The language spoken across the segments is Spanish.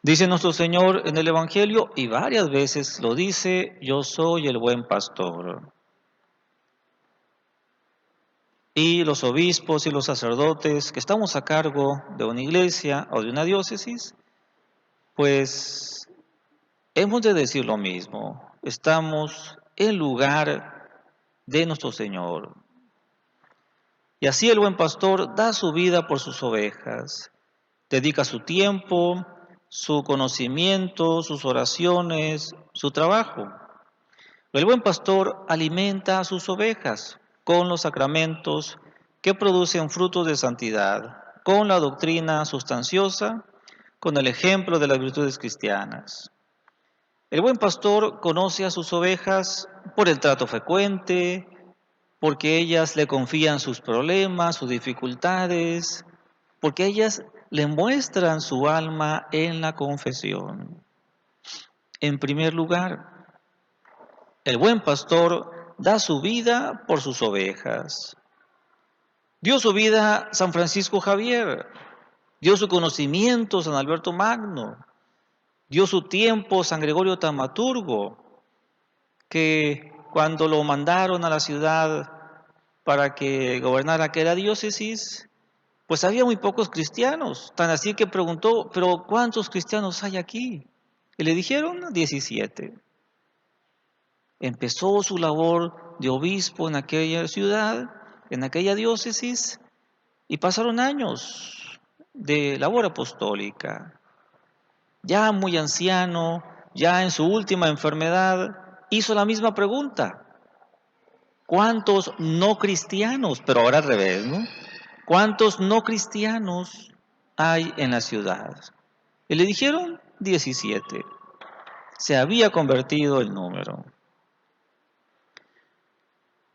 Dice nuestro Señor en el Evangelio, y varias veces lo dice: yo soy el buen pastor. Y los obispos y los sacerdotes que estamos a cargo de una iglesia o de una diócesis, pues hemos de decir lo mismo. Estamos en lugar de nuestro Señor. Y así el buen pastor da su vida por sus ovejas, dedica su tiempo, su conocimiento, sus oraciones, su trabajo. El buen pastor alimenta a sus ovejas con los sacramentos que producen frutos de santidad, con la doctrina sustanciosa, con el ejemplo de las virtudes cristianas. El buen pastor conoce a sus ovejas por el trato frecuente, porque ellas le confían sus problemas, sus dificultades, porque ellas le muestran su alma en la confesión. En primer lugar, el buen pastor da su vida por sus ovejas. Dio su vida San Francisco Javier, dio su conocimiento San Alberto Magno, dio su tiempo San Gregorio Taumaturgo, que cuando lo mandaron a la ciudad para que gobernara aquella diócesis, pues había muy pocos cristianos, tan así que preguntó, pero ¿cuántos cristianos hay aquí? Y le dijeron 17. Empezó su labor de obispo en aquella ciudad, en aquella diócesis, y pasaron años de labor apostólica. Ya muy anciano, ya en su última enfermedad, hizo la misma pregunta. ¿Cuántos no cristianos, pero ahora al revés, ¿no? ¿Cuántos no cristianos hay en la ciudad? Y le dijeron 17. Se había convertido el número.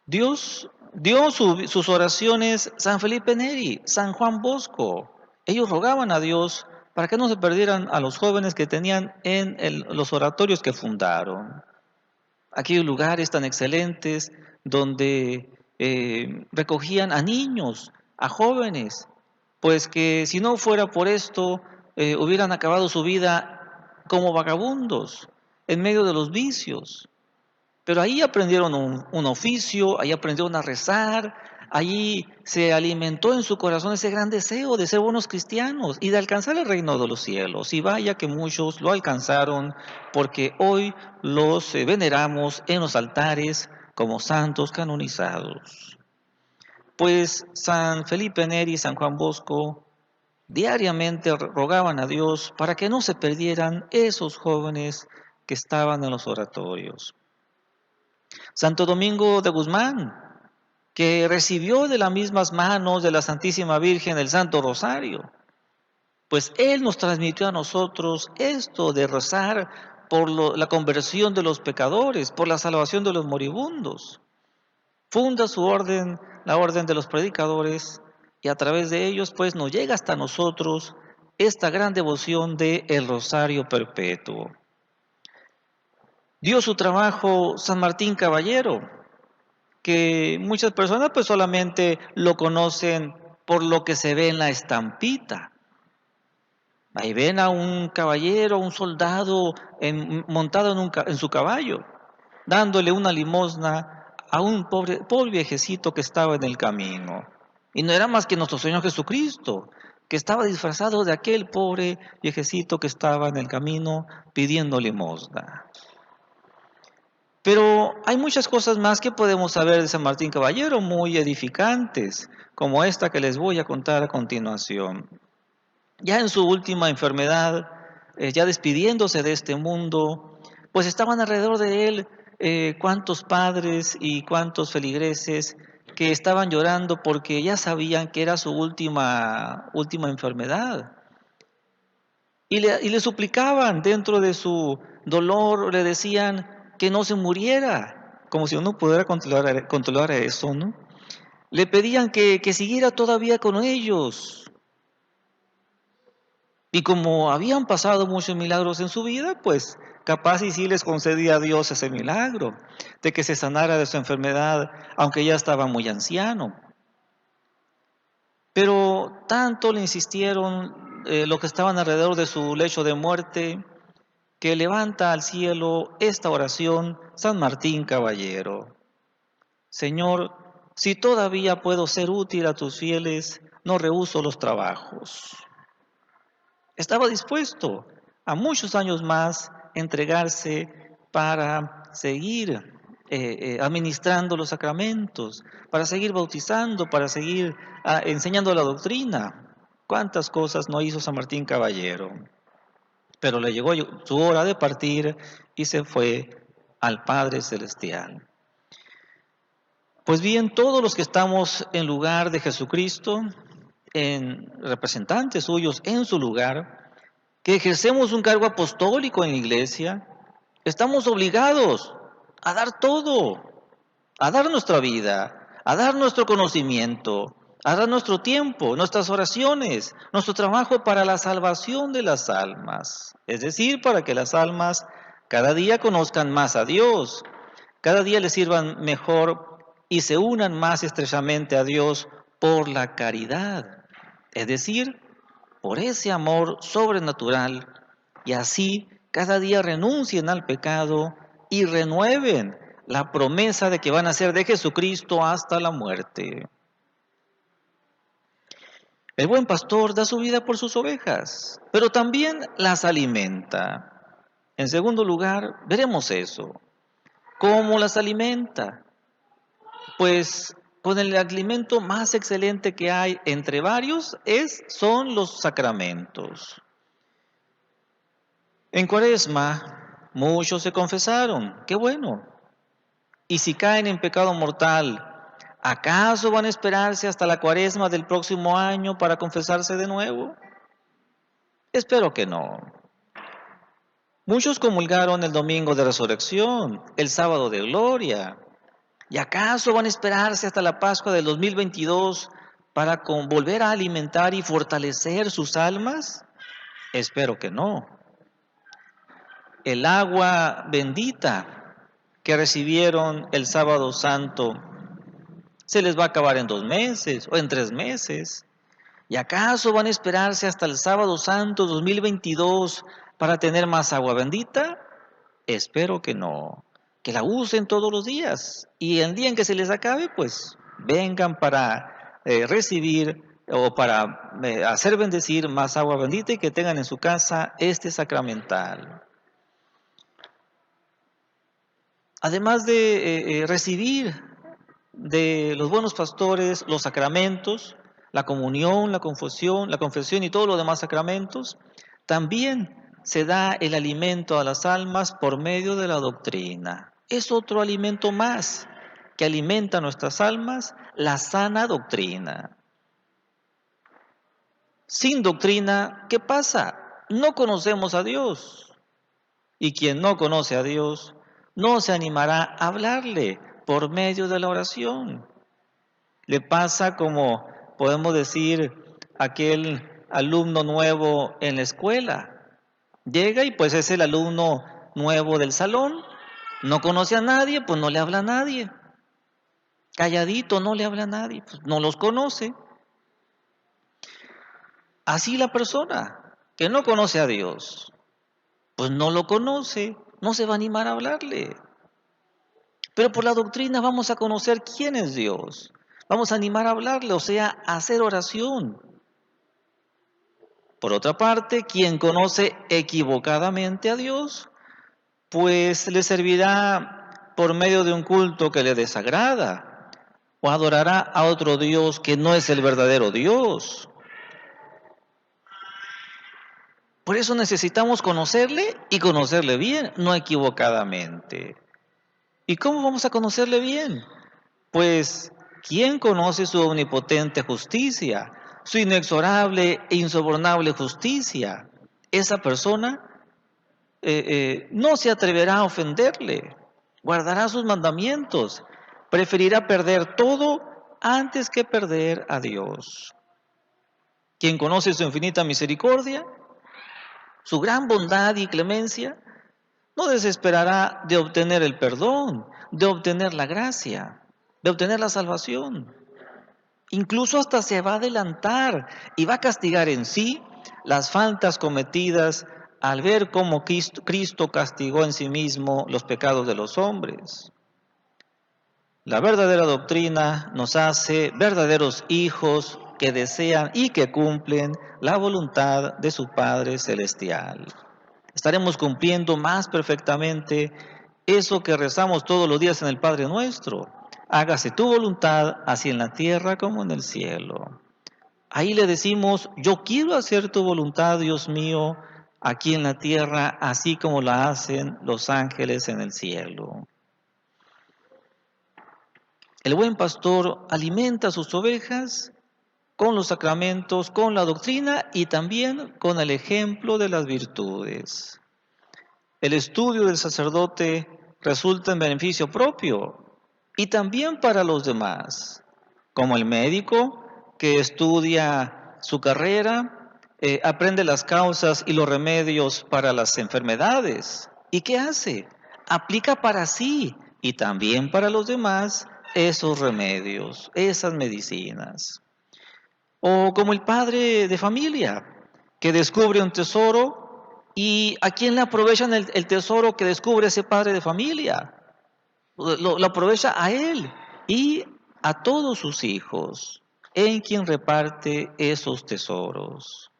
Dios dio sus oraciones San Felipe Neri, San Juan Bosco. Ellos rogaban a Dios para que no se perdieran a los jóvenes que tenían en los oratorios que fundaron. Aquellos lugares tan excelentes donde recogían a niños, a jóvenes, pues que si no fuera por esto, hubieran acabado su vida como vagabundos, en medio de los vicios. Pero ahí aprendieron un oficio, ahí aprendieron a rezar, ahí se alimentó en su corazón ese gran deseo de ser buenos cristianos y de alcanzar el reino de los cielos. Y vaya que muchos lo alcanzaron porque hoy los veneramos en los altares como santos canonizados. Pues San Felipe Neri y San Juan Bosco diariamente rogaban a Dios para que no se perdieran esos jóvenes que estaban en los oratorios. Santo Domingo de Guzmán, que recibió de las mismas manos de la Santísima Virgen el Santo Rosario, pues él nos transmitió a nosotros esto de rezar por la conversión de los pecadores, por la salvación de los moribundos. Funda su orden, la orden de los predicadores, y a través de ellos pues nos llega hasta nosotros esta gran devoción de el Rosario Perpetuo. Dio su trabajo San Martín Caballero, que muchas personas pues solamente lo conocen por lo que se ve en la estampita. Ahí ven a un caballero, un soldado montado en su caballo, dándole una limosna a un pobre viejecito que estaba en el camino. Y no era más que nuestro Señor Jesucristo, que estaba disfrazado de aquel pobre viejecito que estaba en el camino pidiendo limosna. Pero hay muchas cosas más que podemos saber de San Martín Caballero, muy edificantes, como esta que les voy a contar a continuación. Ya en su última enfermedad, ya despidiéndose de este mundo, pues estaban alrededor de él cuantos padres y cuantos feligreses que estaban llorando porque ya sabían que era su última enfermedad. Y le suplicaban dentro de su dolor, le decían que no se muriera, como si uno pudiera controlar eso, ¿no? Le pedían que siguiera todavía con ellos. Y como habían pasado muchos milagros en su vida, pues capaz y sí les concedía a Dios ese milagro, de que se sanara de su enfermedad, aunque ya estaba muy anciano. Pero tanto le insistieron, los que estaban alrededor de su lecho de muerte, que levanta al cielo esta oración San Martín Caballero. Señor, si todavía puedo ser útil a tus fieles, no rehúso los trabajos. Estaba dispuesto a muchos años más entregarse para seguir administrando los sacramentos, para seguir bautizando, para seguir enseñando la doctrina. ¿Cuántas cosas no hizo San Martín Caballero? Pero le llegó su hora de partir y se fue al Padre Celestial. Pues bien, todos los que estamos en lugar de Jesucristo, en representantes suyos en su lugar, que ejercemos un cargo apostólico en la iglesia, estamos obligados a dar todo, a dar nuestra vida, a dar nuestro conocimiento, a dar nuestro tiempo, nuestras oraciones, nuestro trabajo para la salvación de las almas. Es decir, para que las almas cada día conozcan más a Dios, cada día les sirvan mejor y se unan más estrechamente a Dios por la caridad. Es decir, por ese amor sobrenatural, y así cada día renuncien al pecado y renueven la promesa de que van a ser de Jesucristo hasta la muerte. El buen pastor da su vida por sus ovejas, pero también las alimenta. En segundo lugar, veremos eso. ¿Cómo las alimenta? Pues con el alimento más excelente que hay entre varios son los sacramentos. En Cuaresma muchos se confesaron, qué bueno. Y si caen en pecado mortal, ¿acaso van a esperarse hasta la Cuaresma del próximo año para confesarse de nuevo? Espero que no. Muchos comulgaron el domingo de resurrección, el sábado de gloria. ¿Y acaso van a esperarse hasta la Pascua del 2022 para volver a alimentar y fortalecer sus almas? Espero que no. El agua bendita que recibieron el sábado santo se les va a acabar en 2 meses o en 3 meses. ¿Y acaso van a esperarse hasta el sábado santo 2022 para tener más agua bendita? Espero que no. Que la usen todos los días y el día en que se les acabe, pues vengan para recibir o para hacer bendecir más agua bendita y que tengan en su casa este sacramental. Además de recibir de los buenos pastores los sacramentos, la comunión, la confesión y todos los demás sacramentos, también se da el alimento a las almas por medio de la doctrina. Es otro alimento más que alimenta a nuestras almas, la sana doctrina. Sin doctrina, ¿qué pasa? No conocemos a Dios. Y quien no conoce a Dios no se animará a hablarle por medio de la oración. Le pasa como podemos decir aquel alumno nuevo en la escuela. Llega y pues es el alumno nuevo del salón. No conoce a nadie, pues no le habla a nadie. Calladito, no le habla a nadie, pues no los conoce. Así la persona que no conoce a Dios, pues no lo conoce, no se va a animar a hablarle. Pero por la doctrina vamos a conocer quién es Dios. Vamos a animar a hablarle, o sea, a hacer oración. Por otra parte, quien conoce equivocadamente a Dios, pues le servirá por medio de un culto que le desagrada, o adorará a otro Dios que no es el verdadero Dios. Por eso necesitamos conocerle y conocerle bien, no equivocadamente. ¿Y cómo vamos a conocerle bien? Pues, ¿quién conoce su omnipotente justicia, su inexorable e insobornable justicia? Esa persona no se atreverá a ofenderle, guardará sus mandamientos, preferirá perder todo antes que perder a Dios. Quien conoce su infinita misericordia, su gran bondad y clemencia, no desesperará de obtener el perdón, de obtener la gracia, de obtener la salvación. Incluso hasta se va a adelantar y va a castigar en sí las faltas cometidas al ver cómo Cristo castigó en sí mismo los pecados de los hombres. La verdadera doctrina nos hace verdaderos hijos que desean y que cumplen la voluntad de su Padre Celestial. Estaremos cumpliendo más perfectamente eso que rezamos todos los días en el Padre Nuestro. Hágase tu voluntad, así en la tierra como en el cielo. Ahí le decimos, yo quiero hacer tu voluntad, Dios mío, aquí en la tierra, así como la hacen los ángeles en el cielo. El buen pastor alimenta a sus ovejas con los sacramentos, con la doctrina y también con el ejemplo de las virtudes. El estudio del sacerdote resulta en beneficio propio y también para los demás, como el médico que estudia su carrera, aprende las causas y los remedios para las enfermedades. ¿Y qué hace? Aplica para sí y también para los demás esos remedios, esas medicinas. O como el padre de familia que descubre un tesoro y a quién le aprovechan el tesoro que descubre ese padre de familia. Lo aprovecha a él y a todos sus hijos, en quien reparte esos tesoros.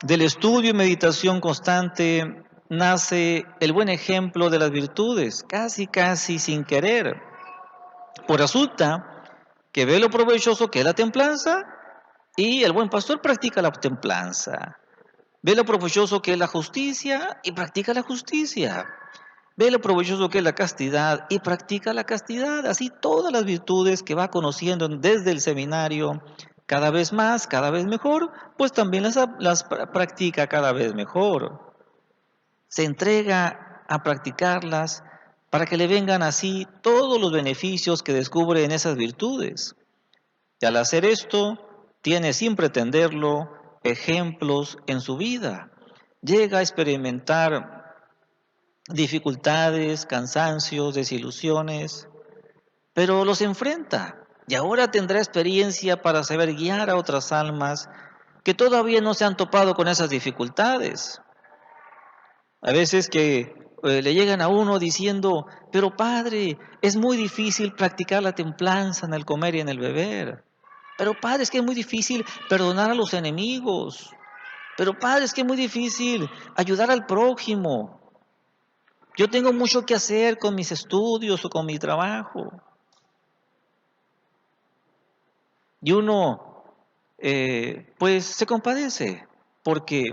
Del estudio y meditación constante nace el buen ejemplo de las virtudes, casi sin querer. Pues resulta que ve lo provechoso que es la templanza y el buen pastor practica la templanza. Ve lo provechoso que es la justicia y practica la justicia. Ve lo provechoso que es la castidad y practica la castidad. Así todas las virtudes que va conociendo desde el seminario, cada vez más, cada vez mejor, pues también las practica cada vez mejor. Se entrega a practicarlas para que le vengan así todos los beneficios que descubre en esas virtudes. Y al hacer esto, tiene sin pretenderlo ejemplos en su vida. Llega a experimentar dificultades, cansancios, desilusiones, pero los enfrenta y ahora tendrá experiencia para saber guiar a otras almas que todavía no se han topado con esas dificultades. A veces que le llegan a uno diciendo, pero padre, es muy difícil practicar la templanza en el comer y en el beber. Pero padre, es que es muy difícil perdonar a los enemigos. Pero padre, es que es muy difícil ayudar al prójimo. Yo tengo mucho que hacer con mis estudios o con mi trabajo. Y uno, pues, se compadece, porque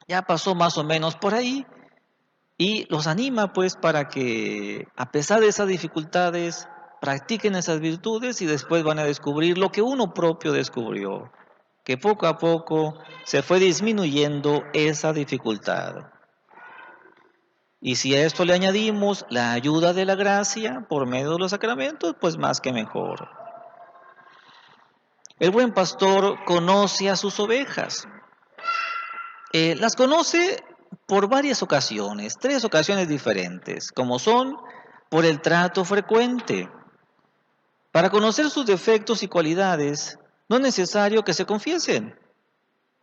ya pasó más o menos por ahí y los anima, pues, para que, a pesar de esas dificultades, practiquen esas virtudes y después van a descubrir lo que uno propio descubrió, que poco a poco se fue disminuyendo esa dificultad. Y si a esto le añadimos la ayuda de la gracia por medio de los sacramentos, pues más que mejor. El buen pastor conoce a sus ovejas. Las conoce por varias ocasiones, 3 ocasiones diferentes, como son por el trato frecuente. Para conocer sus defectos y cualidades, no es necesario que se confiesen.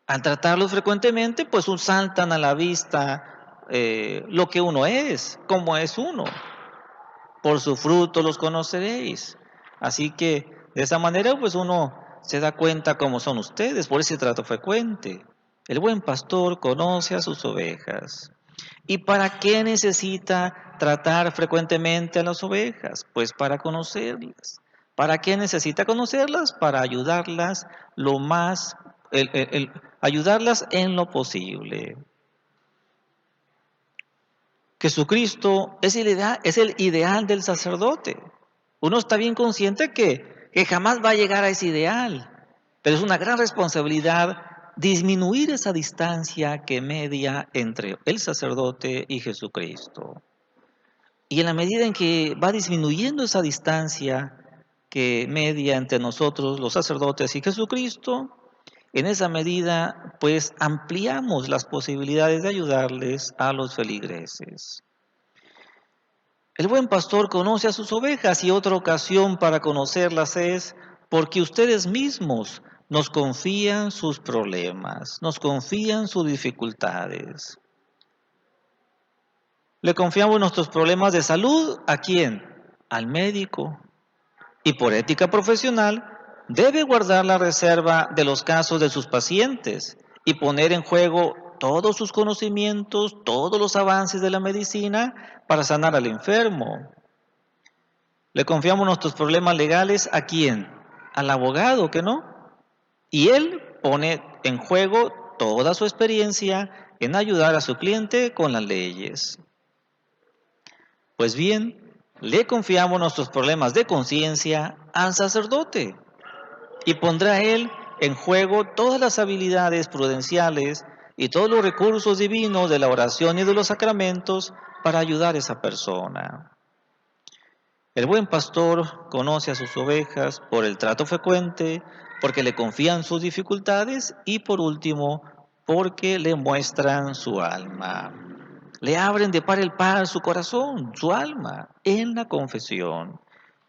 Al tratarlos frecuentemente, pues saltan a la vista lo que uno es, cómo es uno. Por su fruto los conoceréis. Así que de esa manera pues uno se da cuenta cómo son ustedes por ese trato frecuente. El buen pastor conoce a sus ovejas. ¿Y para qué necesita tratar frecuentemente a las ovejas? Pues para conocerlas. ¿Para qué necesita conocerlas? Para ayudarlas lo más, ayudarlas en lo posible. Jesucristo es el ideal del sacerdote. Uno está bien consciente que jamás va a llegar a ese ideal, pero es una gran responsabilidad disminuir esa distancia que media entre el sacerdote y Jesucristo. Y en la medida en que va disminuyendo esa distancia que media entre nosotros, los sacerdotes y Jesucristo, en esa medida, pues ampliamos las posibilidades de ayudarles a los feligreses. El buen pastor conoce a sus ovejas y otra ocasión para conocerlas es porque ustedes mismos nos confían sus problemas, nos confían sus dificultades. Le confiamos nuestros problemas de salud, ¿a quién? Al médico. Y por ética profesional, debe guardar la reserva de los casos de sus pacientes y poner en juego todos sus conocimientos, todos los avances de la medicina para sanar al enfermo. Le confiamos nuestros problemas legales, ¿a quién? Al abogado, ¿que no? Y él pone en juego toda su experiencia en ayudar a su cliente con las leyes. Pues bien, le confiamos nuestros problemas de conciencia al sacerdote y pondrá él en juego todas las habilidades prudenciales y todos los recursos divinos de la oración y de los sacramentos para ayudar a esa persona. El buen pastor conoce a sus ovejas por el trato frecuente, porque le confían sus dificultades y por último, porque le muestran su alma. Le abren de par el par su corazón, su alma, en la confesión.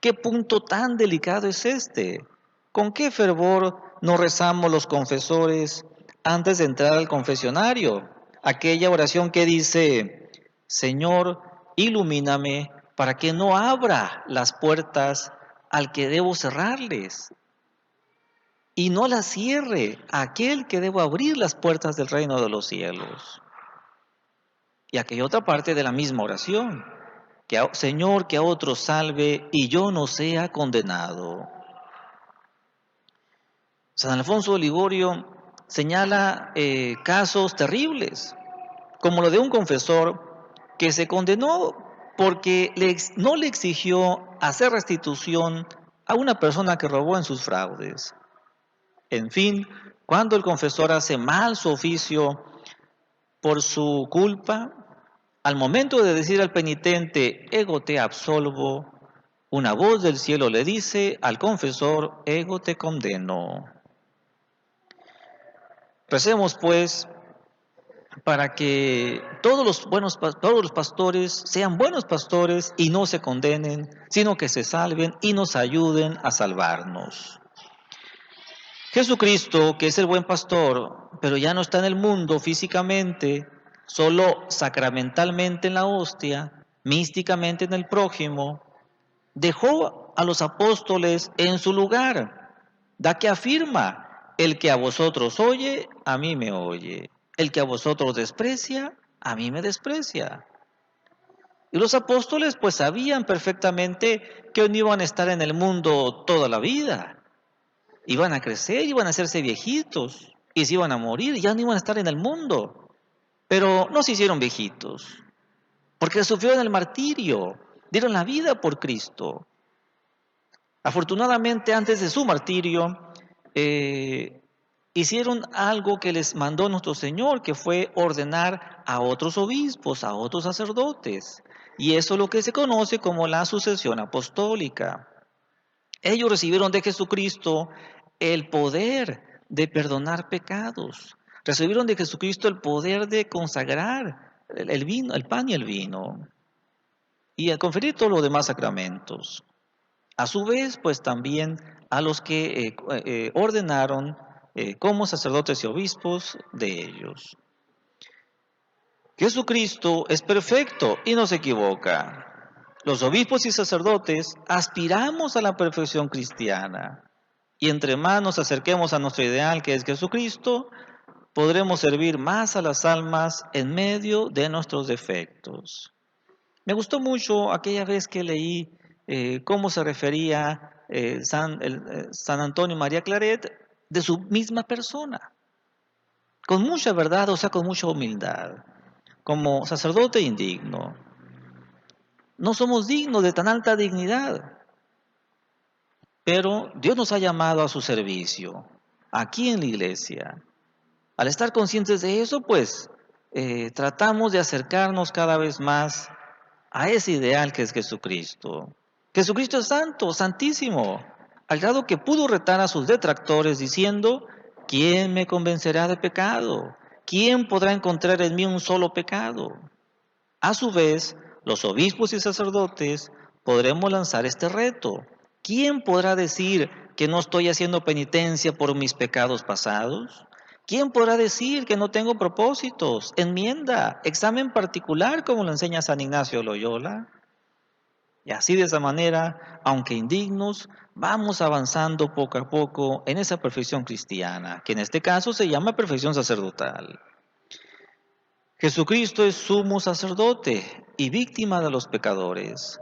¿Qué punto tan delicado es este? ¿Con qué fervor nos rezamos los confesores antes de entrar al confesionario? Aquella oración que dice, Señor, ilumíname para que no abra las puertas al que debo cerrarles y no las cierre a aquel que debo abrir las puertas del reino de los cielos. Y aquella otra parte de la misma oración, Señor, que a otros salve y yo no sea condenado. San Alfonso de Ligorio señala casos terribles, como lo de un confesor que se condenó porque no le exigió hacer restitución a una persona que robó en sus fraudes. En fin, cuando el confesor hace mal su oficio por su culpa, al momento de decir al penitente, ego te absolvo, una voz del cielo le dice al confesor, ego te condeno. Recemos pues para que todos los pastores sean buenos pastores y no se condenen, sino que se salven y nos ayuden a salvarnos. Jesucristo, que es el buen pastor, pero ya no está en el mundo físicamente, solo sacramentalmente en la hostia, místicamente en el prójimo, dejó a los apóstoles en su lugar, da que afirma, el que a vosotros oye, a mí me oye. El que a vosotros desprecia, a mí me desprecia. Y los apóstoles pues sabían perfectamente que no iban a estar en el mundo toda la vida. Iban a crecer, iban a hacerse viejitos y se iban a morir, ya no iban a estar en el mundo. Pero no se hicieron viejitos, porque sufrieron el martirio, dieron la vida por Cristo. Afortunadamente antes de su martirio, hicieron algo que les mandó nuestro Señor, que fue ordenar a otros obispos, a otros sacerdotes. Y eso es lo que se conoce como la sucesión apostólica. Ellos recibieron de Jesucristo el poder de perdonar pecados. Recibieron de Jesucristo el poder de consagrar el vino, el pan y el vino. Y a conferir todos los demás sacramentos. A su vez, pues también a los que ordenaron como sacerdotes y obispos de ellos. Jesucristo es perfecto y no se equivoca. Los obispos y sacerdotes aspiramos a la perfección cristiana y entre más nos acerquemos a nuestro ideal que es Jesucristo, podremos servir más a las almas en medio de nuestros defectos. Me gustó mucho aquella vez que leí cómo se refería San Antonio María Claret de su misma persona, con mucha verdad, o sea, con mucha humildad, como sacerdote indigno. No somos dignos de tan alta dignidad, pero Dios nos ha llamado a su servicio, aquí en la iglesia. Al estar conscientes de eso, pues tratamos de acercarnos cada vez más a ese ideal que es Jesucristo. Jesucristo es santo, santísimo, al grado que pudo retar a sus detractores diciendo, ¿quién me convencerá de pecado? ¿Quién podrá encontrar en mí un solo pecado? A su vez, los obispos y sacerdotes podremos lanzar este reto. ¿Quién podrá decir, que no estoy haciendo penitencia por mis pecados pasados? ¿Quién podrá decir que no tengo propósitos, enmienda, examen particular como lo enseña San Ignacio de Loyola? Y así de esa manera, aunque indignos, vamos avanzando poco a poco en esa perfección cristiana, que en este caso se llama perfección sacerdotal. Jesucristo es sumo sacerdote y víctima de los pecadores.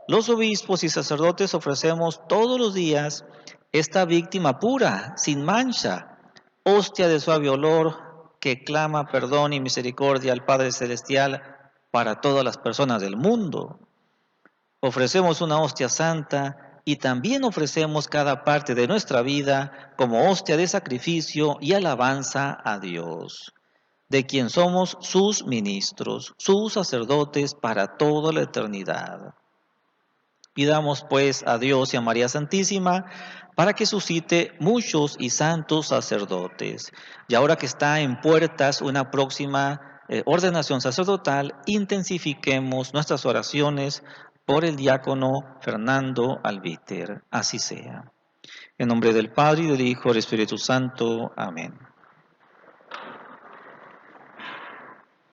Los obispos y sacerdotes ofrecemos todos los días esta víctima pura, sin mancha, hostia de suave olor que clama perdón y misericordia al Padre Celestial para todas las personas del mundo. Ofrecemos una hostia santa y también ofrecemos cada parte de nuestra vida como hostia de sacrificio y alabanza a Dios, de quien somos sus ministros, sus sacerdotes para toda la eternidad. Pidamos pues a Dios y a María Santísima para que suscite muchos y santos sacerdotes. Y ahora que está en puertas una próxima ordenación sacerdotal, intensifiquemos nuestras oraciones por el diácono Fernando Albiter. Así sea. En nombre del Padre, y del Hijo, y del Espíritu Santo. Amén.